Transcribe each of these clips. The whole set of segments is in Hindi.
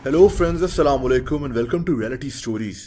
हेलो फ्रेंड्स, अस्सलाम वालेकुम and welcome to reality stories.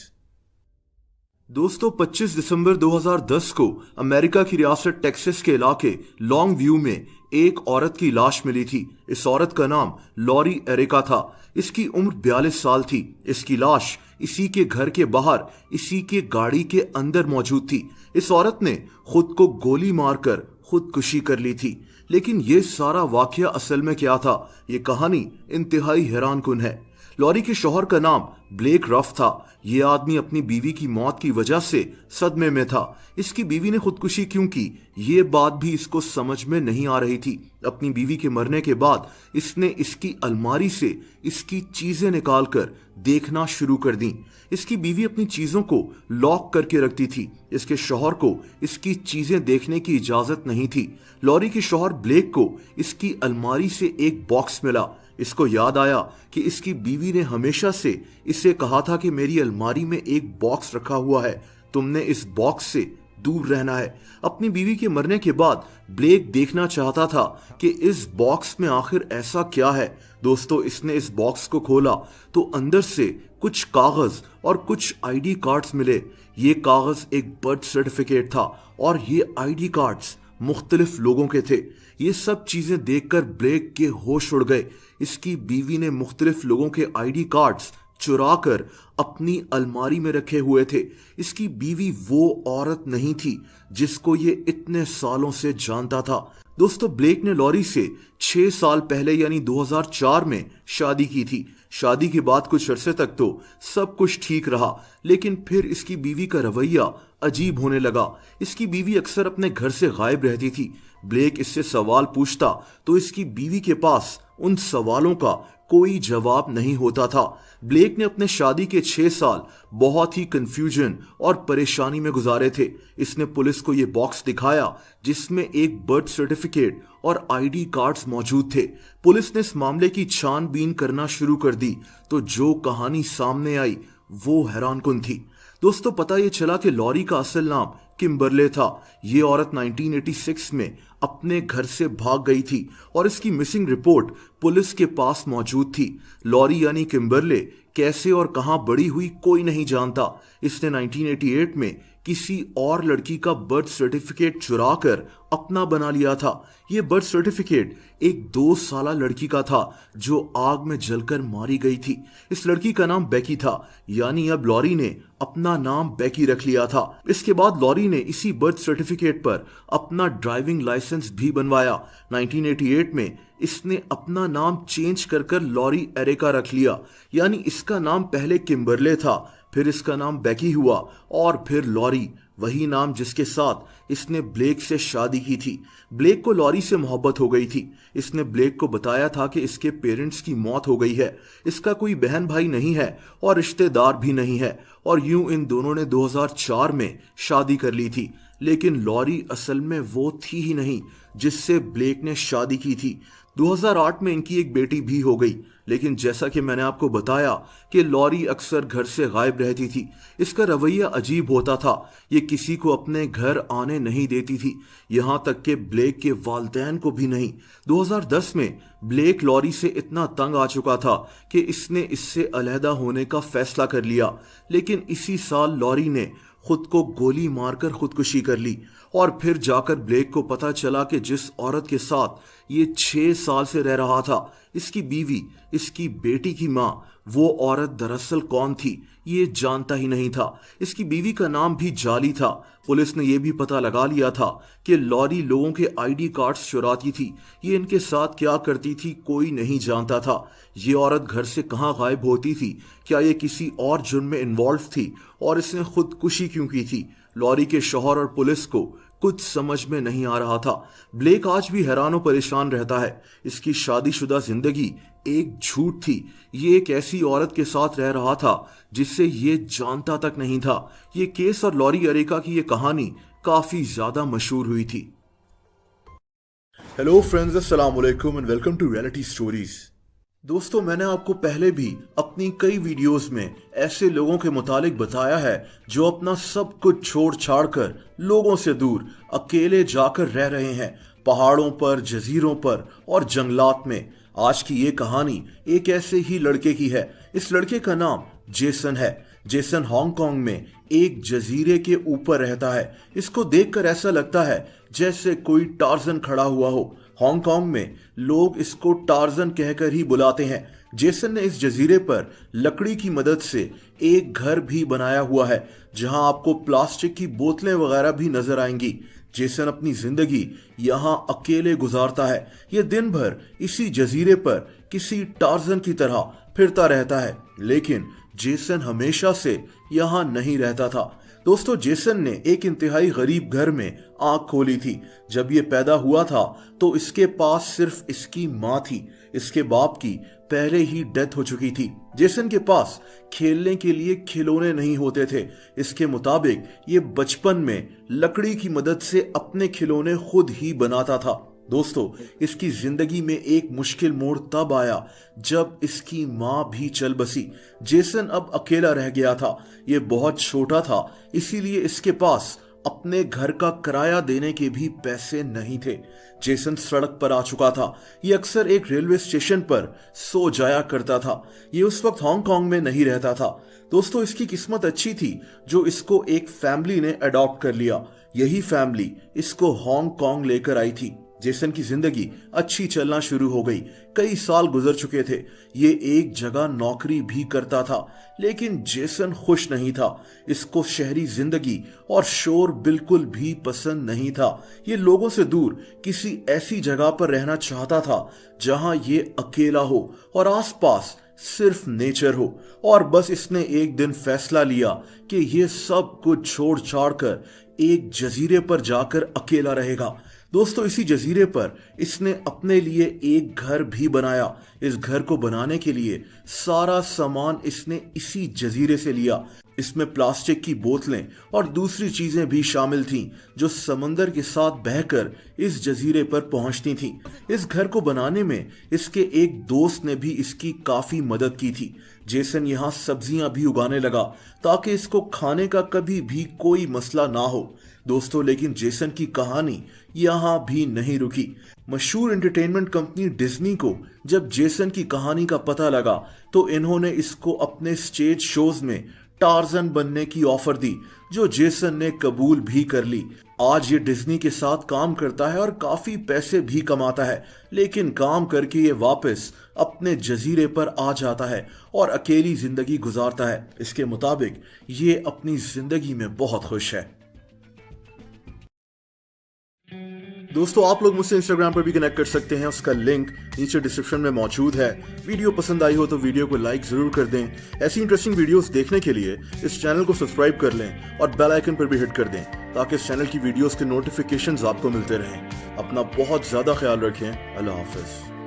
दोस्तों, 25 दिसंबर 2010 को अमेरिका की रियासत टेक्सास के इलाके लॉन्ग व्यू में एक औरत की लाश मिली थी। इस औरत का नाम लॉरी एरिका था। इसकी उम्र 42 साल थी। इसकी लाश इसी के घर के बाहर इसी के गाड़ी के अंदर मौजूद थी। इस औरत ने खुद को गोली मारकर खुदकुशी कर ली थी। लेकिन ये सारा वाकया असल में क्या था, ये कहानी इंतहाई हैरानकुन है। लॉरी के शौहर का नाम ब्लेक रफ था। ये आदमी अपनी बीवी की मौत की वजह से सदमे में था। इसकी बीवी ने खुदकुशी क्यों की, ये बात भी इसको समझ में नहीं आ रही थी। अपनी बीवी के मरने के बाद इसने इसकी अलमारी से इसकी चीजें निकालकर देखना शुरू कर दी। इसकी बीवी अपनी चीजों को लॉक करके रखती थी। इसके शौहर को इसकी चीजें देखने की इजाजत नहीं थी। लॉरी के शौहर ब्लेक को इसकी अलमारी से एक बॉक्स मिला। इसको याद आया कि इसकी बीवी ने हमेशा से इसे कहा था कि मेरी अलमारी में एक बॉक्स रखा हुआ है, तुमने इस बॉक्स से दूर रहना है। अपनी बीवी के मरने के बाद ब्लेक देखना चाहता था कि इस बॉक्स में आखिर ऐसा क्या है। दोस्तों, इसने इस बॉक्स को खोला तो अंदर से कुछ कागज और कुछ आईडी कार्ड्स मिले। ये कागज एक बर्थ सर्टिफिकेट था और ये आईडी कार्ड्स मुख्तलिफ लोगों के थे। ये सब चीजें देखकर ब्लेक के होश उड़ गए। इसकी बीवी ने मुख्तलिफ लोगों के आईडी कार्ड्स चुरा कर अपनी अलमारी में रखे हुए थे। इसकी बीवी वो औरत नहीं थी जिसको ये इतने सालों से जानता था। दोस्तों, ब्लेक ने लॉरी से 6 साल पहले यानी 2004 में शादी की थी। शादी के बाद कुछ अरसे तक तो सब कुछ ठीक रहा, लेकिन फिर इसकी बीवी का रवैया अजीब होने लगा। इसकी बीवी अक्सर अपने घर से गायब रहती थी। ब्लेक इससे सवाल पूछता तो इसकी बीवी के पास उन सवालों का कोई जवाब नहीं होता था। ब्लेक ने अपने शादी के 6 साल बहुत ही कंफ्यूजन और परेशानी में गुजारे थे। इसने पुलिस को यह बॉक्स दिखाया जिसमें एक बर्थ सर्टिफिकेट और आईडी कार्ड्स मौजूद थे। पुलिस ने इस मामले की छानबीन करना शुरू कर दी तो जो कहानी सामने आई वो हैरानकुन थी। दोस्तों, पता ये चला कि लॉरी का असल नाम किम्बरले था। ये औरत 1986 में अपने घर से भाग गई थी और इसकी मिसिंग रिपोर्ट पुलिस के पास मौजूद थी। लॉरी यानी किम्बरले कैसे और कहां बड़ी हुई कोई नहीं जानता। इसने 1988 में किसी और लड़की का बर्थ सर्टिफिकेट चुरा कर अपना बना लिया था। यह बर्थ सर्टिफिकेट एक 2 साला लड़की का था जो आग में जलकर मारी गई थी। इस लड़की का नाम बेकी था, यानी अब लॉरी ने अपना नाम बेकी रख लिया था। इसके बाद लॉरी ने इसी बर्थ सर्टिफिकेट पर अपना ड्राइविंग लाइसेंस भी बनवाया। 1988 में इसने अपना नाम चेंज कर लॉरी एरिका रख लिया, यानी इसका नाम पहले किम्बरले था, फिर इसका नाम बेकी हुआ और फिर लॉरी, वही नाम जिसके साथ इसने ब्लेक से शादी की थी। ब्लेक को लॉरी से मोहब्बत हो गई थी। इसने ब्लेक को बताया था कि इसके पेरेंट्स की मौत हो गई है, इसका कोई बहन भाई नहीं है और रिश्तेदार भी नहीं है, और यूं इन दोनों ने 2004 में शादी कर ली थी। लेकिन लॉरी असल में वो थी ही नहीं जिससे ब्लेक ने शादी की थी। 2008 में इनकी एक बेटी भी हो गई। लेकिन जैसा कि मैंने आपको बताया कि लॉरी अक्सर घर से गायब रहती थी। इसका रवैया अजीब होता था। ये किसी को अपने घर आने नहीं देती थी, यहां तक कि ब्लेक के वालिदैन को भी नहीं। 2010 में ब्लेक लॉरी से इतना तंग आ चुका था कि इसने इससे अलहदा होने का फैसला कर लिया। लेकिन इसी साल लॉरी ने खुद को गोली मारकर खुदकुशी कर ली और फिर जाकर ब्लेक को पता चला कि जिस औरत के साथ ये 6 साल से रह रहा था, इसकी बीवी, इसकी बेटी की मां, वो औरत दरअसल कौन थी ये जानता ही नहीं था। इसकी बीवी का नाम भी जाली था। पुलिस ने यह भी पता लगा लिया था कि लॉरी लोगों के आईडी कार्ड्स चुराती थी। ये इनके साथ क्या करती थी कोई नहीं जानता था। ये औरत घर से कहां गायब होती थी, क्या ये किसी और जुर्म में इन्वॉल्व थी और इसने खुदकुशी क्यों की थी। लॉरी के शौहर और पुलिस को कुछ समझ में नहीं आ रहा था। ब्लेक आज भी हैरान और परेशान रहता है। इसकी शादीशुदा जिंदगी एक झूठ थी। ये एक ऐसी औरत के साथ रह रहा था जिससे ये जानता तक नहीं था। ये केस और लॉरी एरिका की ये कहानी काफी ज्यादा मशहूर हुई थी। हेलो फ्रेंड्स, अस्सलाम वालेकुम and welcome to reality stories. दोस्तों, मैंने आपको पहले भी अपनी कई वीडियोस में ऐसे लोगों के मुतालिक बताया है जो अपना सब कुछ छोड़ छाड़ कर लोगों से दूर अकेले जाकर रह रहे हैं, पहाड़ों पर, जजीरों पर और जंगलात में। आज की ये कहानी एक ऐसे ही लड़के की है। इस लड़के का नाम जेसन है। जेसन हांगकांग में एक जजीरे के ऊपर रहता है। इसको देखकर ऐसा लगता है जैसे कोई टार्जन खड़ा हुआ हो। हांगकांग में लोग इसको टार्जन कहकर ही बुलाते हैं। जेसन ने इस जजीरे पर लकड़ी की मदद से एक घर भी बनाया हुआ है, जहां आपको प्लास्टिक की बोतलें वगैरह भी नजर आएंगी। जेसन अपनी जिंदगी यहां अकेले गुजारता है। यह दिन भर इसी जजीरे पर किसी टार्जन की तरह फिरता रहता है, लेकिन जेसन हमेशा से यहां नहीं रहता था। दोस्तों, जेसन ने एक इंतहाई गरीब घर में आंख खोली थी। जब ये पैदा हुआ था तो इसके पास सिर्फ इसकी माँ थी। इसके बाप की पहले ही डेथ हो चुकी थी। जेसन के पास खेलने के लिए खिलौने नहीं होते थे। इसके मुताबिक ये बचपन में लकड़ी की मदद से अपने खिलौने खुद ही बनाता था। दोस्तों, इसकी जिंदगी में एक मुश्किल मोड़ तब आया जब इसकी माँ भी चल बसी। जेसन अब अकेला रह गया था। ये बहुत छोटा था, इसीलिए इसके पास अपने घर का किराया देने के भी पैसे नहीं थे। जेसन सड़क पर आ चुका था। ये अक्सर एक रेलवे स्टेशन पर सो जाया करता था। ये उस वक्त हांगकांग में नहीं रहता था। दोस्तों, इसकी किस्मत अच्छी थी जो इसको एक फैमिली ने अडॉप्ट कर लिया। यही फैमिली इसको हांगकांग लेकर आई थी। जेसन की जिंदगी अच्छी चलना शुरू हो गई। कई साल गुजर चुके थे। ये एक जगह नौकरी भी करता था, लेकिन जेसन खुश नहीं था। इसको शहरी जिंदगी और शोर बिल्कुल भी पसंद नहीं था। ये लोगों से दूर किसी ऐसी जगह पर रहना चाहता था जहां ये अकेला हो और आसपास सिर्फ नेचर हो। और बस इसने एक दिन फैसला लिया कि ये सब कुछ छोड़ छाड़ कर एक जजीरे पर जाकर अकेला रहेगा। दोस्तों, इसी जजीरे पर इसने अपने लिए एक घर भी बनाया। इस घर को बनाने के लिए सारा सामान इसने इसी जजीरे से लिया। इसमें प्लास्टिक की बोतलें और दूसरी चीजें भी शामिल थीं, जो समंदर के साथ बहकर इस जजीरे पर पहुंचती थीं। इस घर को बनाने में इसके एक दोस्त ने भी इसकी काफी मदद की थी। जेसन यहाँ सब्जियां भी उगाने लगा ताकि इसको खाने का कभी भी कोई मसला ना हो। दोस्तों, लेकिन जेसन की कहानी यहां भी नहीं रुकी। मशहूर एंटरटेनमेंट कंपनी डिज्नी को जब जेसन की कहानी का पता लगा तो इन्होंने इसको अपने स्टेज शोज में टार्जन बनने की ऑफर दी, जो जेसन ने कबूल भी कर ली। आज ये डिज्नी के साथ काम करता है और काफी पैसे भी कमाता है, लेकिन काम करके ये वापस अपने जजीरे पर आ जाता है और अकेली जिंदगी गुजारता है। इसके मुताबिक ये अपनी जिंदगी में बहुत खुश है। दोस्तों, आप लोग मुझसे इंस्टाग्राम पर भी कनेक्ट कर सकते हैं। उसका लिंक नीचे डिस्क्रिप्शन में मौजूद है। वीडियो पसंद आई हो तो वीडियो को लाइक जरूर कर दें। ऐसी इंटरेस्टिंग वीडियोस देखने के लिए इस चैनल को सब्सक्राइब कर लें और बेल आइकन पर भी हिट कर दें, ताकि इस चैनल की वीडियोस के नोटिफिकेशंस आपको मिलते रहें। अपना बहुत ज्यादा ख्याल रखें। अल्लाह हाफिज।